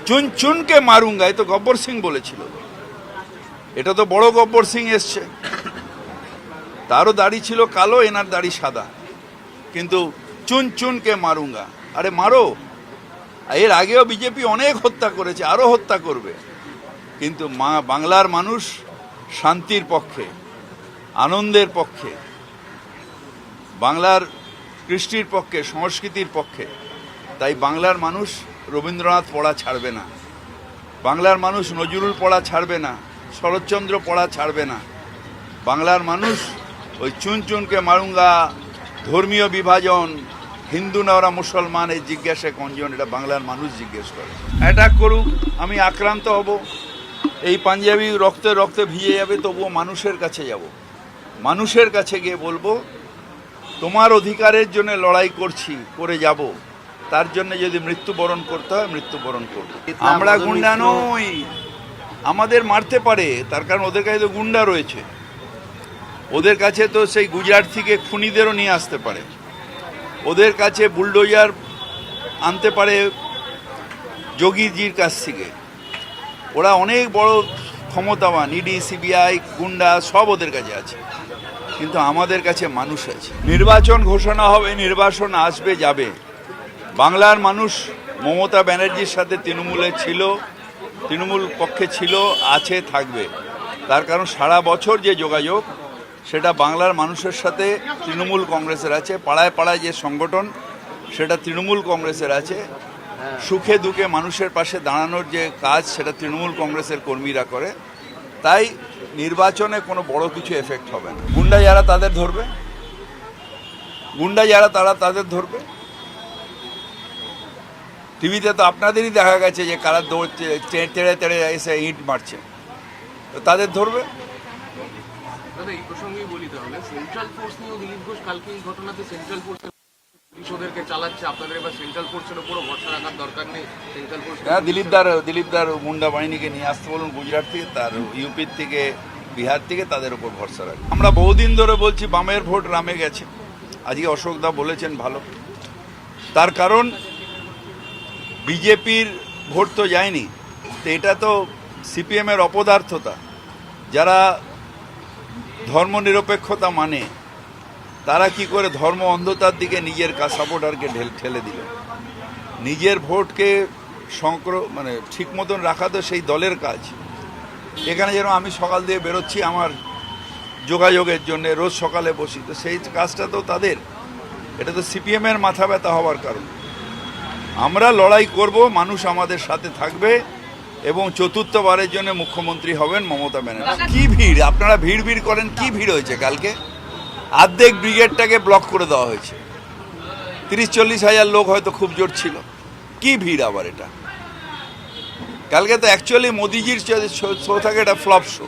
চুন চুনকে মারুঙ্গা, এ তো গব্বর সিং বলেছিল। এটা তো বড় গব্বর সিং এসছে, তারও দাড়ি ছিল কালো, এনার দাড়ি সাদা, কিন্তু চুন চুনকে মারুঙ্গা। আরে মারো, এর আগেও বিজেপি অনেক হত্যা করেছে, আরও হত্যা করবে, কিন্তু বাংলার মানুষ শান্তির পক্ষে, আনন্দের পক্ষে, বাংলার কৃষ্টির পক্ষে, সংস্কৃতির পক্ষে। তাই বাংলার মানুষ রবীন্দ্রনাথ পড়া ছাড়বে না, বাংলার মানুষ নজরুল পড়া ছাড়বে না, শরৎচন্দ্র পড়া ছাড়বে না। বাংলার মানুষ ওই চুন চুনকে মারুঙ্গা, ধর্মীয় বিভাজন, হিন্দু না ওরা মুসলমান, এই জিজ্ঞাসা কঞ্জন, এটা বাংলার মানুষ জিজ্ঞেস করে। অ্যাটাক করুক, আমি আক্রান্ত হব, এই পাঞ্জাবি রক্তে রক্তে ভিজে যাবে, তবুও মানুষের কাছে যাব, মানুষের কাছে গিয়ে বলবো তোমার অধিকারের জন্য লড়াই করছি, করে যাব, তার জন্য যদি মৃত্যুবরণ করতে হয় মৃত্যুবরণ করব। আমরা গুন্ডা নই, আমাদের মারতে পারে, তার কারণ ওদের কাছে তো গুন্ডা রয়েছে, ওদের কাছে তো সেই গুজরাট থেকে খুনিদেরও নিয়ে আসতে পারে, ওদের কাছে বুলডোজার আনতে পারে যোগীজির কাছ থেকে, ওরা অনেক বড় ক্ষমতাবান, ইডি সিবিআই গুন্ডা সব ওদের কাছে আছে, কিন্তু আমাদের কাছে মানুষ আছে। নির্বাচন ঘোষণা হবে, নির্বাচন আসবে যাবে, বাংলার মানুষ মমতা ব্যানার্জির সাথে তৃণমূলে ছিল, তৃণমূল পক্ষে ছিল, আছে, থাকবে। তার কারণ সারা বছর যে যোগাযোগ সেটা বাংলার মানুষের সাথে তৃণমূল কংগ্রেসের আছে, পাড়ায় পাড়ায় যে সংগঠন সেটা তৃণমূল কংগ্রেসের আছে, সুখে দুঃখে মানুষের পাশে দাঁড়ানোর যে কাজ সেটা তৃণমূল কংগ্রেসের কর্মীরা করে। তাই নির্বাচনে কোনো বড় কিছু এফেক্ট হবে না। গুন্ডা যারা তাদের ধরবে, গুন্ডা যারা তাদের ধরবে। টিভিতে তো আপনাদেরই দেখা গেছে যে কারা দৌড়ছে, তেড়ে তেড়ে এসে ইট মারছে, তো তাদের ধরবে। দাদা এই প্রসঙ্গেই বলি, তাহলে সেন্ট্রাল ফোর্স নিয়েও দিলীপ ঘোষ কালকে এই ঘটনাতে সেন্ট্রাল ফোর্সের পুলিশদেরকে চালাচ্ছে, আপনাদের এবার সেন্ট্রাল ফোর্সের উপরও ভরসা রাখার দরকার নেই? সেন্ট্রাল ফোর্স, হ্যাঁ, দিলীপদার গুন্ডা বাহিনীকে নিয়ে আসতে বলুন গুজরাট থেকে, তার ইউপির থেকে, বিহার থেকে, তাদের উপর ভরসা রাখি। আমরা বহুদিন ধরে বলছি বামের ভোট রামে গেছে, আজকে অশোকদা বলেছেন ভালো, তার কারণ বিজেপির ভোট তো যায়নি, তো এটা তো সিপিএমের অপদার্থতা। যারা ধর্মনিরপেক্ষতা মানে তারা কি করে ধর্ম অন্ধতার দিকে নিজের সাপোর্টারকে ঠেলে দিল। নিজের ভোটকে মানে ঠিক মতন রাখা তো সেই দলের কাজ। এখানে যেন আমি সকাল দিয়ে বেরোচ্ছি আমার যোগাযোগের জন্য, রোজ সকালে বসি, তো সেই কাজটা তো তাদের, এটা তো সিপিএমের মাথা ব্যথা হওয়ার কারণ। আমরা লড়াই করব, মানুষ আমাদের সাথে থাকবে, এবং চতুর্থবারের জন্য মুখ্যমন্ত্রী হবেন মমতা ব্যানার্জি। কি ভিড়, আপনারা ভিড় করেন, কি ভিড় হয়েছে কালকে? অর্ধেক ব্রিগেডটাকে ব্লক করে দেওয়া হয়েছে, 30-40 হাজার লোক হয়তো খুব জোর ছিল, কি ভিড় আবার এটা? কালকে তো অ্যাকচুয়ালি মোদিজির শো থাকে, এটা ফ্লপ শো।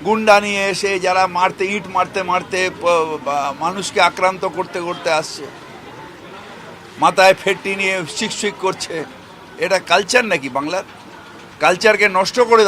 গুন্ডা নিয়ে এসে যারা ইট মারতে মানুষকে আক্রান্ত করতে করতে আসছে, মাথায় ফেটটি নিয়ে শিক করছে, এটা কালচার নাকি? বাংলার কালচারকে নষ্ট করে